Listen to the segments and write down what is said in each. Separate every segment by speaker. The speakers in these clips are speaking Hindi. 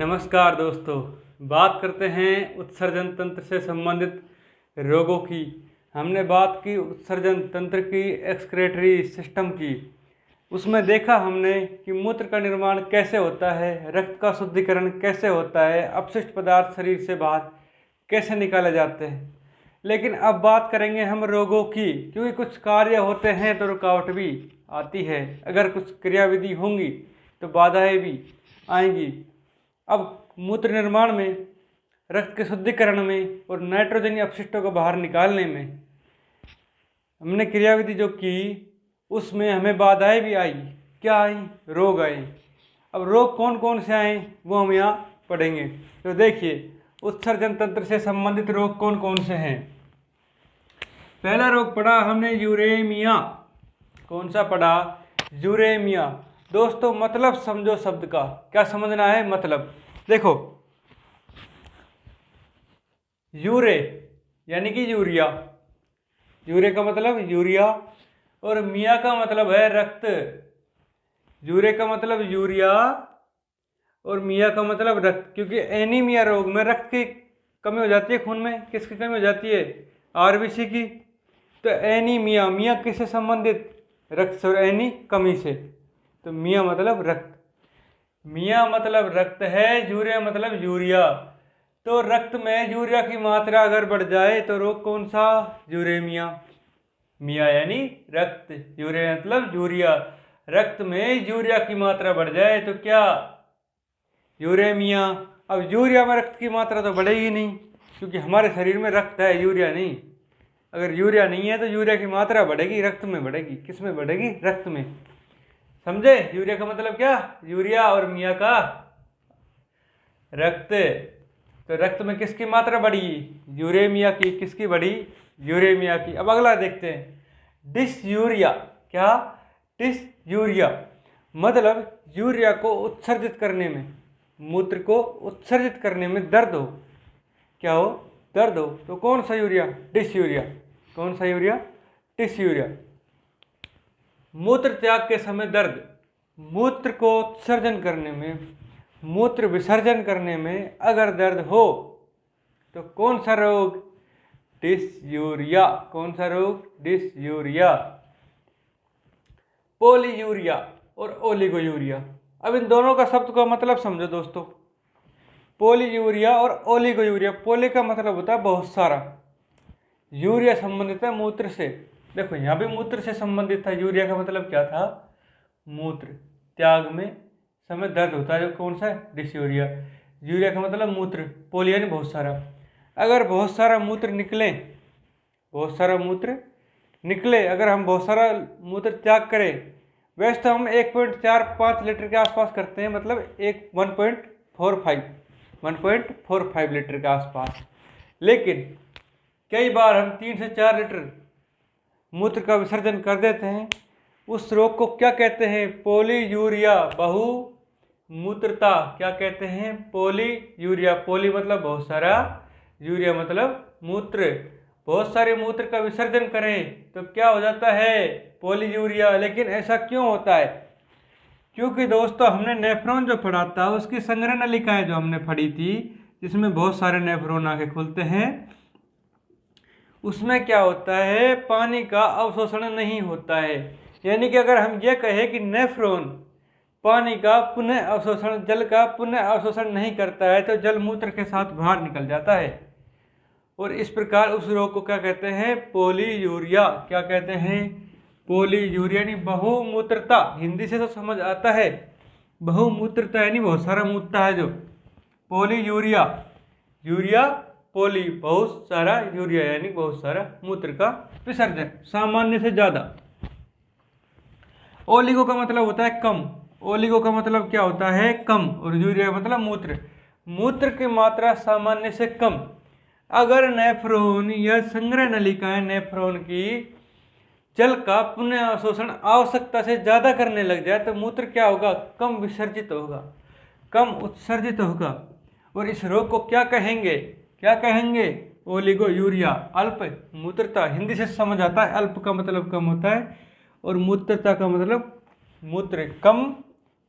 Speaker 1: नमस्कार दोस्तों। बात करते हैं उत्सर्जन तंत्र से संबंधित रोगों की। हमने बात की उत्सर्जन तंत्र की, एक्सक्रीटरी सिस्टम की। उसमें देखा हमने कि मूत्र का निर्माण कैसे होता है, रक्त का शुद्धिकरण कैसे होता है, अपशिष्ट पदार्थ शरीर से बाहर कैसे निकाले जाते हैं। लेकिन अब बात करेंगे हम रोगों की, क्योंकि कुछ कार्य होते हैं तो रुकावट भी आती है। अगर कुछ क्रियाविधि होंगी तो बाधाएं भी आएंगी। अब मूत्र निर्माण में, रक्त के शुद्धिकरण में और नाइट्रोजनी अपशिष्टों को बाहर निकालने में हमने क्रियाविधि जो की, उसमें हमें बाधाएं भी आई। क्या आई? रोग आए। अब रोग कौन कौन से आए वो हम यहाँ पढ़ेंगे। तो देखिए, उत्सर्जन तंत्र से संबंधित रोग कौन कौन से हैं। पहला रोग पढ़ा हमने यूरेमिया। कौन सा पढ़ा? यूरेमिया। दोस्तों मतलब समझो शब्द का, क्या समझना है मतलब। देखो, यूरे यानी कि यूरिया। यूरे का मतलब यूरिया और मिया का मतलब है रक्त। यूरे का मतलब यूरिया और मिया का मतलब रक्त, क्योंकि एनीमिया रोग में रक्त की कमी हो जाती है। खून में किसकी कमी हो जाती है? आरबीसी की। तो एनीमिया, मिया किससे संबंधित? रक्त से। और एनी कमी से, तो मिया मतलब रक्त। मिया मतलब रक्त है, यूरिया मतलब यूरिया। तो रक्त में यूरिया की मात्रा अगर बढ़ जाए तो रोग कौन सा? यूरेमिया। मिया यानी रक्त, यूरिया मतलब यूरिया। रक्त में यूरिया की मात्रा बढ़ जाए तो क्या? यूरेमिया। अब यूरिया में रक्त की मात्रा तो बढ़ेगी नहीं, क्योंकि हमारे शरीर में रक्त है, यूरिया नहीं। अगर यूरिया नहीं है तो यूरिया की मात्रा बढ़ेगी, रक्त में बढ़ेगी। किस में बढ़ेगी? रक्त में। समझे? यूरिया का मतलब क्या? यूरिया और मिया का रक्त। तो रक्त में किसकी मात्रा बढ़ी? यूरेमिया की। किसकी बढ़ी? यूरेमिया की। अब अगला देखते हैं, डिसयूरिया। क्या? डिसयूरिया मतलब यूरिया को उत्सर्जित करने में, मूत्र को उत्सर्जित करने में दर्द हो। क्या हो? दर्द हो। तो कौन सा यूरिया? डिसयूरिया। कौन सा यूरिया? डिसयूरिया। मूत्र त्याग के समय दर्द। मूत्र को उत्सर्जन करने में, मूत्र विसर्जन करने में अगर दर्द हो तो कौन सा रोग? डिसयूरिया। कौन सा रोग? डिसयूरिया। पोलीयूरिया और ओलिगोयूरिया। अब इन दोनों का शब्द का मतलब समझो दोस्तों। पोलीयूरिया और ओलिगोयूरिया। पोली का मतलब होता है बहुत सारा, यूरिया संबंधित है मूत्र से। देखो यहाँ भी मूत्र से संबंधित था। यूरिया का मतलब क्या था? मूत्र त्याग में समय दर्द होता है, जो कौन सा है? डिसयूरिया। यूरिया का मतलब मूत्र, पोली यानी बहुत सारा। अगर बहुत सारा मूत्र निकले, बहुत सारा मूत्र निकले, अगर हम बहुत सारा मूत्र त्याग करें, वैसे तो हम 1.45 लीटर के आसपास करते हैं, मतलब 1.45 लीटर के आसपास। लेकिन कई बार हम 3 से 4 लीटर मूत्र का विसर्जन कर देते हैं। उस रोग को क्या कहते हैं? पोलीयूरिया, बहुमूत्रता। क्या कहते हैं? पोलीयूरिया। पोली मतलब बहुत सारा, यूरिया मतलब मूत्र। बहुत सारे मूत्र का विसर्जन करें तो क्या हो जाता है? पोलीयूरिया। लेकिन ऐसा क्यों होता है? क्योंकि दोस्तों हमने नेफ्रॉन जो पढ़ा था, उसकी संग्रह नलिकाएं जो हमने पढ़ी थी, जिसमें बहुत सारे नेफ्रॉन आके खुलते हैं, उसमें क्या होता है? पानी का अवशोषण नहीं होता है। यानी कि अगर हम ये कहें कि नेफ्रॉन पानी का पुनः अवशोषण, जल का पुनः अवशोषण नहीं करता है, तो जल मूत्र के साथ बाहर निकल जाता है। और इस प्रकार उस रोग को क्या कहते हैं? पोलीयूरिया। क्या कहते हैं? पोलीयूरिया यानी बहुमूत्रता। हिंदी से तो समझ आता है, बहुमूत्रता यानी बहुत सारा मूत्रता है जो। पोलीयूरिया, यूरिया, पोली बहुत सारा, यूरिया यानी बहुत सारा मूत्र का विसर्जन, सामान्य से ज्यादा। ओलिगो का मतलब होता है कम। ओलिगो का मतलब क्या होता है? कम। और यूरिया मतलब मूत्र, मूत्र की मात्रा सामान्य से कम। अगर नेफ्रॉन या संग्रह नलिकाएं नेफ्रॉन की जल का पुनः अवशोषण आवश्यकता से ज्यादा करने लग जाए तो मूत्र क्या होगा? कम विसर्जित होगा, कम उत्सर्जित होगा। और इस रोग को क्या कहेंगे? क्या कहेंगे? ओलिगोयूरिया। अल्प मूत्रता, हिंदी से समझ आता है। अल्प का मतलब कम होता है और मूत्रता का मतलब मूत्र, कम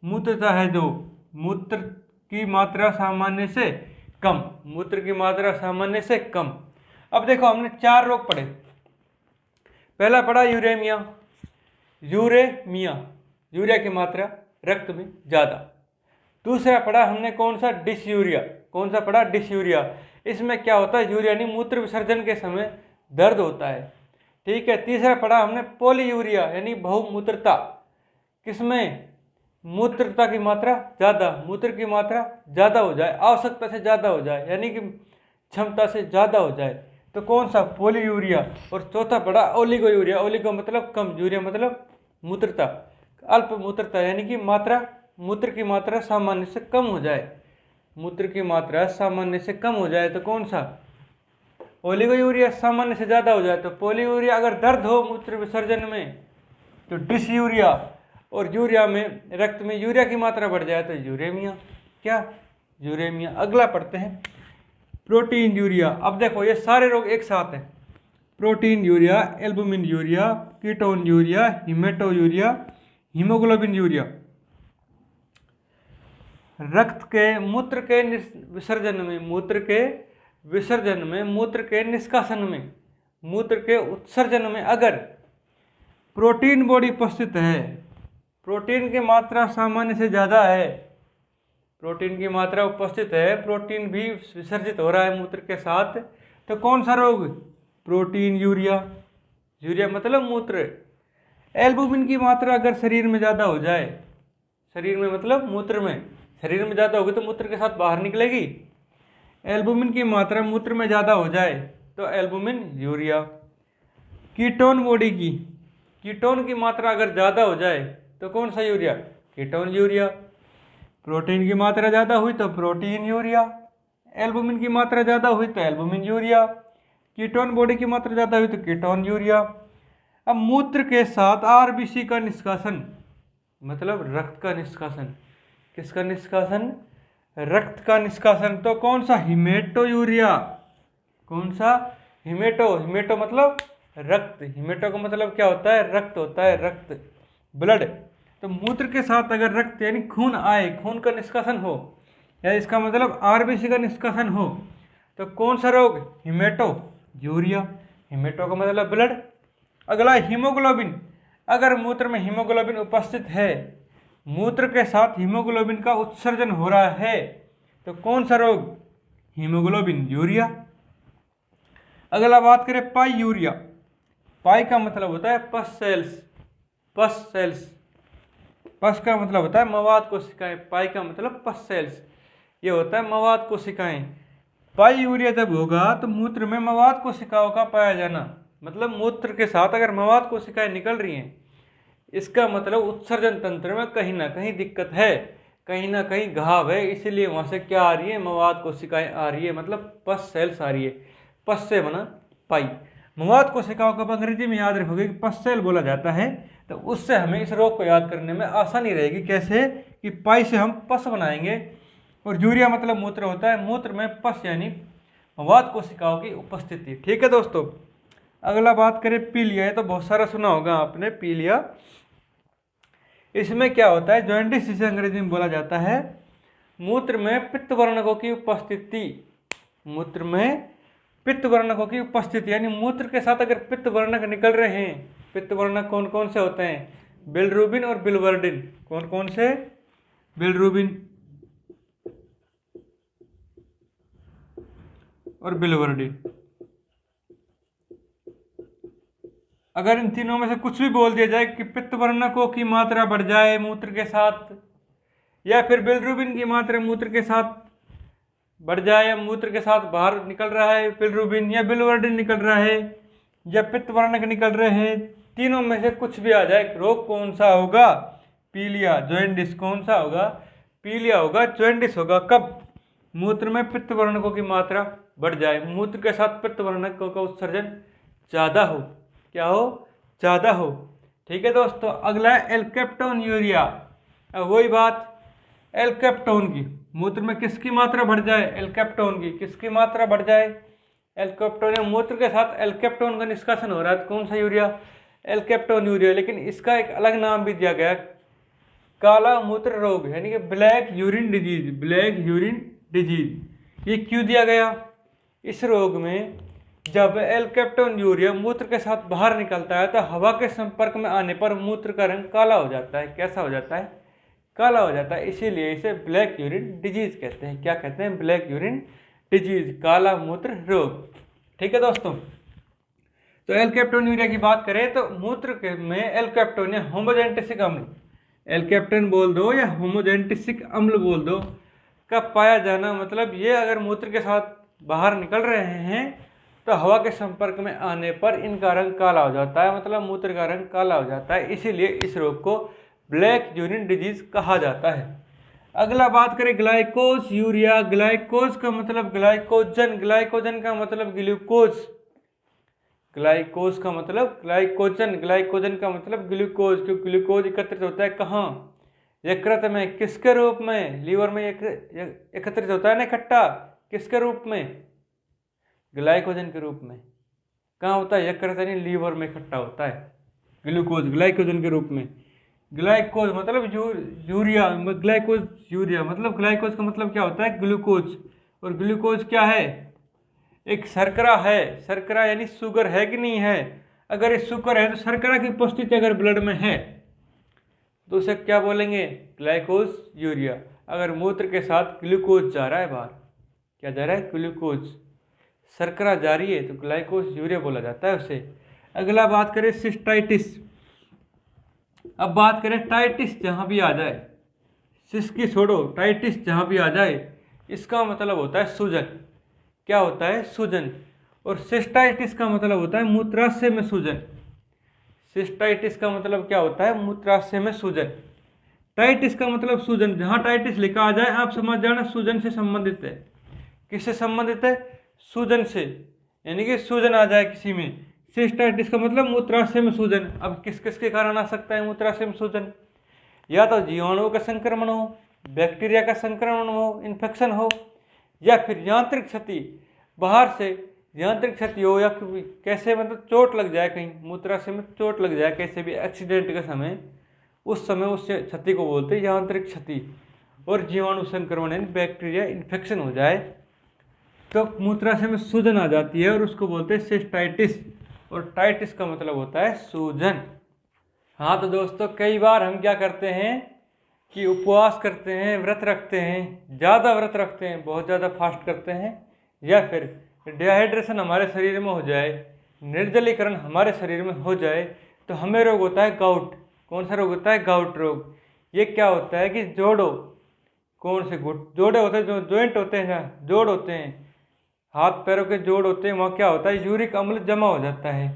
Speaker 1: मूत्रता है जो, मूत्र की मात्रा सामान्य से कम, मूत्र की मात्रा सामान्य से कम। अब देखो हमने 4 रोग पढ़े। पहला पढ़ा यूरेमिया, यूरिया की मात्रा रक्त में ज़्यादा। दूसरा पढ़ा हमने कौन सा, डिसयूरिया। कौन सा पढ़ा, डिसयूरिया। इसमें क्या होता है, यूरिया यानी मूत्र विसर्जन के समय दर्द होता है, ठीक है। तीसरा पढ़ा हमने पॉलीयूरिया यानी बहुमूत्रता। किसमें, मूत्रता की मात्रा ज़्यादा, मूत्र की मात्रा ज़्यादा हो जाए, आवश्यकता से ज़्यादा हो जाए, यानी कि क्षमता से ज़्यादा हो जाए, तो कौन सा, पॉलीयूरिया। और चौथा पढ़ा ओलिगोयूरिया। ओलिगो मतलब कम, यूरिया मतलब मूत्रता, अल्प मूत्रता, यानी कि मात्रा, मूत्र की मात्रा सामान्य से कम हो जाए, मूत्र की मात्रा सामान्य से कम हो जाए तो कौन सा, ओलिगोयूरिया। सामान्य से ज़्यादा हो जाए तो पॉलीयूरिया। अगर दर्द हो मूत्र विसर्जन में तो डिसयूरिया। और यूरिया में, रक्त में यूरिया की मात्रा बढ़ जाए तो यूरेमिया। क्या, यूरेमिया। अगला पढ़ते हैं प्रोटीन यूरिया। अब देखो ये सारे रोग एक साथ हैं, proteinuria, albuminuria, ketonuria, haematuria, haemoglobinuria. रक्त के, मूत्र के विसर्जन में, मूत्र के विसर्जन में, मूत्र के निष्कासन में, मूत्र के उत्सर्जन में अगर प्रोटीन बॉडी उपस्थित है, प्रोटीन की मात्रा सामान्य से ज़्यादा है, प्रोटीन की मात्रा उपस्थित है, प्रोटीन भी विसर्जित हो रहा है मूत्र के साथ, तो कौन सा रोग, प्रोटीन यूरिया। यूरिया मतलब मूत्र। एल्बुमिन की मात्रा अगर शरीर में ज़्यादा हो जाए, शरीर में मतलब मूत्र में, शरीर में ज़्यादा होगी तो मूत्र के साथ बाहर निकलेगी। एल्बुमिन की मात्रा मूत्र में ज़्यादा हो जाए तो एल्बुमिन यूरिया। कीटोन बॉडी की, कीटोन की मात्रा अगर ज़्यादा हो जाए तो कौन सा यूरिया, कीटोन यूरिया। प्रोटीन की मात्रा ज़्यादा हुई तो प्रोटीन यूरिया। एल्बुमिन की मात्रा ज़्यादा हुई तो एल्बुमिन यूरिया। कीटोन बॉडी की मात्रा ज़्यादा हुई तो कीटोन यूरिया। अब मूत्र के साथ आरबीसी का निष्कासन, मतलब रक्त का निष्कासन। किसका निष्कासन, रक्त का निष्कासन, तो कौन सा, हिमेटो यूरिया। कौन सा, हिमेटो। हिमेटो मतलब रक्त, हिमेटो का मतलब क्या होता है, रक्त होता है, रक्त, ब्लड। तो मूत्र के साथ अगर रक्त यानी खून आए, खून का निष्कासन हो, या इसका मतलब आरबीसी का निष्कासन हो, तो कौन सा रोग, हिमेटो यूरिया। हिमेटो का मतलब ब्लड। अगला हीमोग्लोबिन। अगर मूत्र में हीमोग्लोबिन उपस्थित है, मूत्र के साथ हीमोग्लोबिन का उत्सर्जन हो रहा है, तो कौन सा रोग, हीमोग्लोबिन यूरिया। अगला बात करें पाई यूरिया। पाई का मतलब होता है पस सेल्स, पस सेल्स। पस का मतलब होता है मवाद कोशिकाएं, पाई का मतलब पस सेल्स, ये होता है मवाद कोशिकाएं। पाई यूरिया जब होगा तो मूत्र में मवाद कोशिकाओं का पाया जाना, मतलब मूत्र के साथ अगर मवाद कोशिकाएं निकल रही हैं, इसका मतलब उत्सर्जन तंत्र में कहीं ना कहीं दिक्कत है, कहीं ना कहीं घाव है, इसीलिए वहाँ से क्या आ रही है, मवाद कोशिकाएं आ रही है, मतलब पस सेल्स आ रही है। पस से बना पाई। मवाद कोशिकाओं को अंग्रेजी में याद रखोगे कि पस सेल बोला जाता है, तो उससे हमें इस रोग को याद करने में आसानी रहेगी। कैसे, कि पाई से हम पस बनाएंगे, और यूरिया मतलब मूत्र होता है, मूत्र में पस यानी मवाद कोशिकाओं की उपस्थिति। ठीक है दोस्तों। अगला बात करें पीलिया। ये तो बहुत सारा सुना होगा आपने, पीलिया। इसमें क्या होता है, जॉइंटिस जिसे अंग्रेजी में बोला जाता है, मूत्र में पित्त वर्णकों की उपस्थिति, मूत्र में पित्त वर्णकों की उपस्थिति, यानी मूत्र के साथ अगर पित्त वर्णक निकल रहे हैं, पित्त वर्णक कौन कौन से होते हैं, बिलिरुबिन और बिलिवर्डिन। कौन कौन से, बिलिरुबिन और बिलिवर्डिन। अगर इन तीनों में से कुछ भी बोल दिया जाए कि पित्त वर्णकों की मात्रा बढ़ जाए मूत्र के साथ, या फिर बिलिरुबिन की मात्रा मूत्र के साथ बढ़ जाए, या मूत्र के साथ बाहर निकल रहा है बिलिरुबिन, या बिलिवर्डिन निकल रहा है, या पित्त वर्णक निकल रहे हैं, तीनों में से कुछ भी आ जाए, रोग कौन सा होगा, पीलिया, जॉइंटिस। कौन सा होगा, पीलिया होगा, जॉइंटिस होगा। कब, मूत्र में पित्त वर्णकों की मात्रा बढ़ जाए, मूत्र के साथ पित्त वर्णकों का उत्सर्जन ज़्यादा हो, क्या हो, ज़्यादा हो। ठीक है दोस्तों। अगला है एल्केप्टोन यूरिया। अब वही बात, एल्केप्टोन की, मूत्र में किसकी मात्रा बढ़ जाए, एल्केप्टोन की, किसकी मात्रा बढ़ जाए, एल्केप्टोन। मूत्र के साथ एल्केप्टोन का निष्कासन हो रहा है, तो कौन सा यूरिया, एल्केप्टोन यूरिया। लेकिन इसका एक अलग नाम भी दिया गया, काला मूत्र रोग यानी कि black urine disease, black urine disease ये क्यों दिया गया? इस रोग में जब एल्केप्टोन्यूरिया मूत्र के साथ बाहर निकलता है तो हवा के संपर्क में आने पर मूत्र का रंग काला हो जाता है। कैसा हो जाता है? काला हो जाता है। इसीलिए इसे ब्लैक यूरिन डिजीज कहते हैं। क्या कहते हैं? ब्लैक यूरिन डिजीज, काला मूत्र रोग। ठीक है दोस्तों, तो एल्केप्टोन्यूरिया की बात करें तो मूत्र में एल्केप्टोन या होमोजेंटिसिक अम्ल, एल्केप्टन बोल दो या होमोजेंटिसिक अम्ल बोल दो, का पाया जाना, मतलब ये अगर मूत्र के साथ बाहर निकल रहे हैं तो हवा के संपर्क में आने पर इनका रंग काला हो जाता है, मतलब मूत्र का रंग काला हो जाता है। इसीलिए इस रोग को ब्लैक यूरिन डिजीज कहा जाता है। अगला बात करें ग्लाइकोज यूरिया। ग्लाइकोज का मतलब ग्लाइकोजन, ग्लाइकोजन का मतलब ग्लूकोज, ग्लाइकोज का मतलब ग्लाइकोजन, ग्लाइकोजन का मतलब ग्लूकोज। क्योंकि ग्लूकोज एकत्रित होता है कहाँ? यकृत में। किसके रूप में? लीवर में एकत्रित होता है ना इकट्ठा। किसके रूप में? ग्लाइकोजन के रूप में। कहाँ होता है? यकृत यानी लीवर में इकट्ठा होता है ग्लूकोज ग्लाइकोजन के रूप में। ग्लाइकोज मतलब यूरिया, ग्लाइकोज यूरिया मतलब ग्लाइकोज का मतलब क्या होता है? ग्लूकोज। और ग्लूकोज क्या है? एक शर्करा है। शर्करा यानी शुगर है कि नहीं है? अगर ये शुगर है तो शर्करा की उपस्थिति अगर ब्लड में है तो उसे क्या बोलेंगे? ग्लाइकोज यूरिया। अगर मूत्र के साथ ग्लूकोज जा रहा है बाहर, क्या जा रहा है? ग्लूकोज, शर्करा जा रही है तो ग्लाइकोज यूरिया बोला जाता है उसे। अगला बात करें सिस्टाइटिस। अब बात करें टाइटिस जहाँ भी आ जाए, सिस की छोड़ो, टाइटिस जहाँ भी आ जाए, इसका मतलब होता है सूजन। क्या होता है? सूजन। और सिस्टाइटिस का मतलब होता है मूत्राशय में सूजन। सिस्टाइटिस का मतलब क्या होता है? मूत्राशय में सूजन। टाइटिस का मतलब सूजन। जहाँ टाइटिस लिखा आ जाए आप समझ जाना सूजन से संबंधित है। किससे संबंधित है? सूजन से, यानी कि सूजन आ जाए किसी में। सिस्टाइटिस का मतलब मूत्राशय में सूजन। अब किस किस के कारण आ सकता है मूत्राशय में सूजन? या तो जीवाणुओं का संक्रमण हो, बैक्टीरिया का संक्रमण हो, इन्फेक्शन हो, या फिर यांत्रिक क्षति, बाहर से यांत्रिक क्षति हो, या कैसे मतलब चोट लग जाए, कहीं मूत्राशय में चोट लग जाए कैसे भी एक्सीडेंट के समय, उस समय उस क्षति को बोलते हैं यांत्रिक क्षति। और जीवाणु संक्रमण यानी बैक्टीरिया इन्फेक्शन हो जाए तो मूत्राशय में सूजन आ जाती है और उसको बोलते हैं सिस्टाइटिस। और टाइटिस का मतलब होता है सूजन। हाँ तो दोस्तों, कई बार हम क्या करते हैं कि उपवास करते हैं, व्रत रखते हैं, ज़्यादा व्रत रखते हैं, बहुत ज़्यादा फास्ट करते हैं, या फिर डिहाइड्रेशन हमारे शरीर में हो जाए, निर्जलीकरण हमारे शरीर में हो जाए, तो हमें रोग होता है गाउट। कौन सा रोग होता है? गाउट रोग। ये क्या होता है कि जोड़ों, कौन से जोड़े होते हैं, जो जॉइंट होते हैं, जहाँ जोड़ होते हैं, हाथ पैरों के जोड़ होते हैं, वहाँ क्या होता है? यूरिक अम्ल जमा हो जाता है।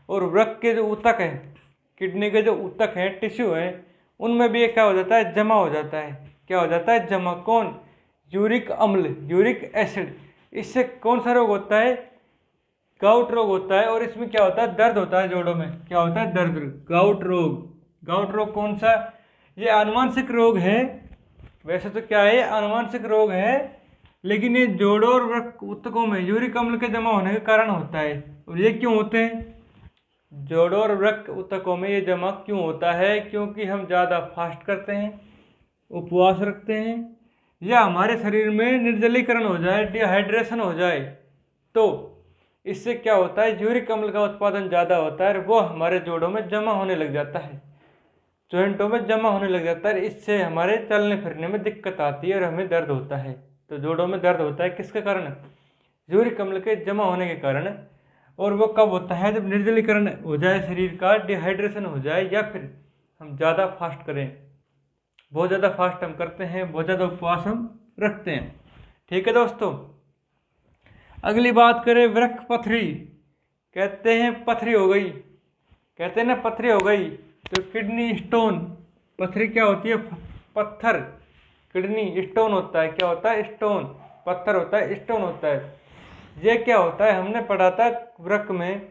Speaker 1: और वृक्क के जो ऊतक हैं, किडनी के जो ऊतक हैं, टिश्यू हैं, उनमें भी क्या हो जाता है? जमा हो जाता है। क्या हो जाता है? जमा। कौन? यूरिक अम्ल, यूरिक एसिड। इससे कौन सा रोग होता है? गाउट रोग होता है। और इसमें क्या होता है? दर्द होता है जोड़ों में। क्या होता है? दर्द। गाउट रोग। गाउट रोग कौन सा? ये आनुवंशिक रोग है। वैसे तो क्या है? आनुवंशिक रोग है, लेकिन ये जोड़ों और वृक्क ऊतकों में यूरिक अम्ल के जमा होने के कारण होता है। और ये क्यों होते हैं? जोड़ों और वृक्क ऊतकों में ये जमा क्यों होता है? क्योंकि हम ज़्यादा फास्ट करते हैं, उपवास रखते हैं, या हमारे शरीर में निर्जलीकरण हो जाए, डिहाइड्रेशन हो जाए, तो इससे क्या होता है? यूरिक अम्ल का उत्पादन ज़्यादा होता है और वो हमारे जोड़ों में जमा होने लग जाता है, जॉइंटों में जमा होने लग जाता है। इससे हमारे चलने फिरने में दिक्कत आती है और हमें दर्द होता है। तो जोड़ों में दर्द होता है किसके कारण? यूरिक अम्ल के जमा होने के कारण। और वो कब होता है? जब निर्जलीकरण हो जाए शरीर का, डिहाइड्रेशन हो जाए, या फिर हम ज़्यादा फास्ट करें, बहुत ज़्यादा फास्ट हम करते हैं, बहुत ज़्यादा उपवास हम रखते हैं। ठीक है दोस्तों, अगली बात करें वृक्क पथरी। कहते हैं पथरी हो गई, कहते हैं ना पथरी हो गई, तो किडनी स्टोन। पथरी क्या होती है? पत्थर। किडनी स्टोन होता है। क्या होता है? स्टोन। पत्थर होता है, स्टोन होता है। ये क्या होता है? हमने पढ़ा था वृक्क में,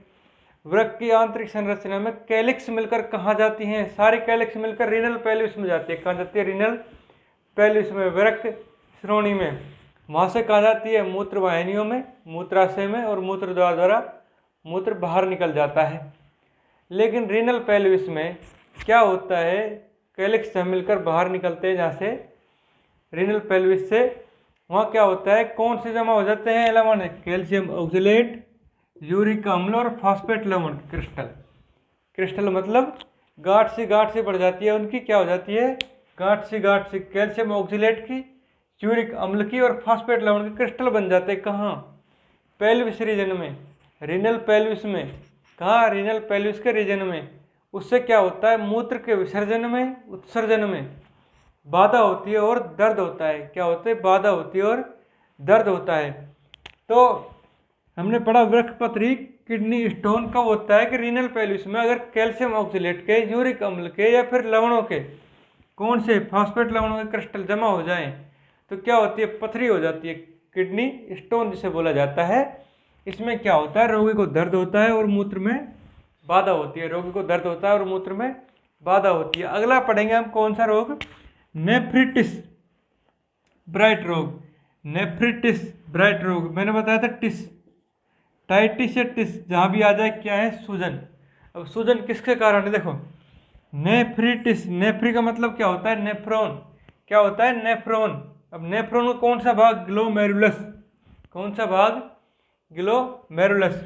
Speaker 1: वृक्क की आंतरिक संरचना में कैलिक्स मिलकर कहाँ जाती हैं? सारी कैलिक्स मिलकर रीनल पेल्विस में जाती है। कहाँ जाती है? रीनल पेल्विस में, वृक्क श्रोणि में। वहाँ से कहाँ जाती है? मूत्र वाहिनियों में, मूत्राशय में, और मूत्र द्वारा मूत्र बाहर निकल जाता है। लेकिन रीनल पेल्विस में क्या होता है? कैलिक्स जब मिलकर बाहर निकलते हैं जहाँ से रीनल पेल्विस से, वहाँ क्या होता है, कौन से जमा हो जाते हैं लवण, कैल्शियम ऑक्जेलेट, यूरिक अम्ल और फॉस्फेट लवण क्रिस्टल। क्रिस्टल मतलब गांठ सी बढ़ जाती है उनकी, क्या हो जाती है, गांठ सी कैल्शियम ऑक्जेलेट की, यूरिक अम्ल की और फॉस्फेट लवण के क्रिस्टल बन जाते हैं। कहाँ, पेल्विस रीजन में, रीनल पेल्विस में। कहाँ, रीनल पेल्विस के रीजन में। उससे क्या होता है, मूत्र के विसर्जन में, उत्सर्जन में बाधा होती है और दर्द होता है। क्या होता है, बाधा होती है और दर्द होता है। तो हमने पढ़ा वृक्कपत्री किडनी स्टोन कब होता है कि रीनल पेल्विस में अगर कैल्शियम ऑक्जेलेट के, यूरिक अम्ल के या फिर लवणों के, कौन से, फॉस्फेट लवणों के क्रिस्टल जमा हो जाएं तो क्या होती है, पथरी हो जाती है, किडनी स्टोन जिसे बोला जाता है। इसमें क्या होता है, रोगी को दर्द होता है और मूत्र में बाधा होती है, रोगी को दर्द होता है और मूत्र में बाधा होती है। अगला पढ़ेंगे हम कौन सा रोग, नेफ्रिटिस ब्राइट रोग। नेफ्रिटिस ब्राइट रोग, मैंने बताया था टिस, टाइटिस या टिस, जहाँ भी आ जाए क्या है, सूजन। अब सूजन किसके कारण है, देखो नेफ्रिटिस, नेफ्री का मतलब क्या होता है, नेफ्रॉन। क्या होता है, नेफ्रॉन। अब नेफ्रॉन का कौन सा भाग, ग्लोमेरुलस, कौन सा भाग, ग्लोमेरुलस।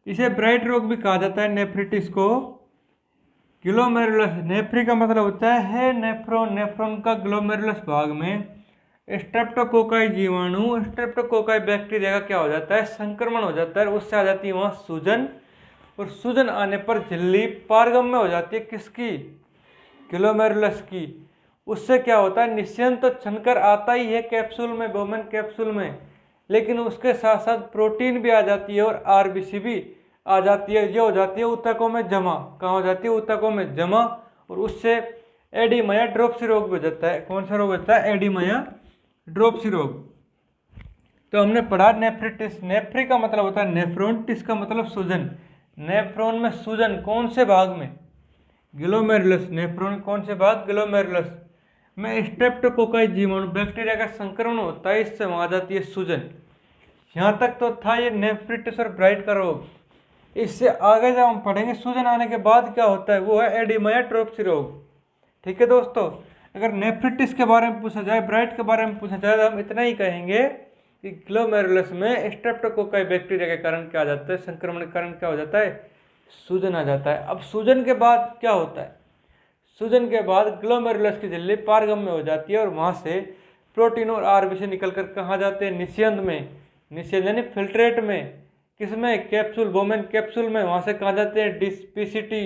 Speaker 1: इसे ब्राइट रोग भी कहा जाता है, नेफ्रिटिस को ग्लोमेरुलस। नेफ्री का मतलब होता है नेफ्रॉन, नेफ्रॉन का ग्लोमेरुलस भाग में स्ट्रेप्टोकोकाई जीवाणु, स्ट्रेप्टोकोकाई बैक्टीरिया का क्या हो जाता है, संक्रमण हो जाता है, उससे आ जाती है वहाँ सूजन, और सूजन आने पर झिल्ली पारगम्य हो जाती है, किसकी, ग्लोमेरुलस की। उससे क्या होता है, निस्यन तो छनकर आता ही है कैप्सूल में, बोमेन कैप्सूल में, लेकिन उसके साथ साथ प्रोटीन भी आ जाती है और आरबीसी भी आ जाती है। ये हो जाती है ऊतकों में जमा, कहाँ हो जाती है, ऊतकों में जमा, और उससे एडिमाया ड्रोप्सी रोग भी हो जाता है। कौन सा रोग होता है, एडिमाया ड्रोप्सी रोग। तो हमने पढ़ा नेफ्रिटिस, नेफ्री का मतलब होता है नेफ्रॉन, टिस का मतलब सूजन। नेफ्रॉन में सूजन कौन से भाग में, ग्लोमेरुलस। नेफ्रॉन कौन से भाग, ग्लोमेरुलस में स्ट्रेप्टोकोकाई जीवाणु बैक्टीरिया का संक्रमण होता है, इससे वहाँ आ जाती है सूजन। यहाँ तक तो था ये नेफ्रिटिस और ब्राइट का रोग। इससे आगे जब हम पढ़ेंगे सूजन आने के बाद क्या होता है, वो है एडिमाया ड्रोप्सी रोग। ठीक है दोस्तों, अगर नेफ्रिटिस के बारे में पूछा जाए, ब्राइट के बारे में पूछा जाए, तो हम इतना ही कहेंगे कि ग्लोमेरुलस में स्ट्रेप्टोकोकाई बैक्टीरिया के कारण क्या आ जाता है, संक्रमण के कारण क्या हो जाता है, सूजन आ जाता है। अब सूजन के बाद क्या होता है, सूजन के बाद ग्लोमेरुलस की झिल्ली पारगम्य हो जाती है और वहाँ से प्रोटीन और आरबीसी निकलकर कहाँ जाते हैं, निस्यंद में, निस्यंद यानी फिल्ट्रेट में, किसमें, कैप्सूल, बोमेन कैप्सूल में। वहाँ से कहाँ जाते हैं, पीसीटी,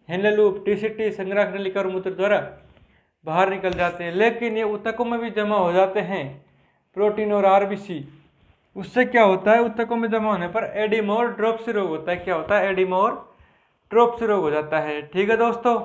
Speaker 1: हेनलूप, टीसीटी, संग्राहक नलिका और मूत्र द्वारा बाहर निकल जाते हैं। लेकिन ये ऊतकों में भी जमा हो जाते हैं प्रोटीन और आरबीसी। उससे क्या होता है, ऊतकों में जमा होने पर एडिमा और ड्रोप्सी रोग होता है। क्या होता है, एडिमा और ड्रोप्सी रोग हो जाता है। ठीक है दोस्तों।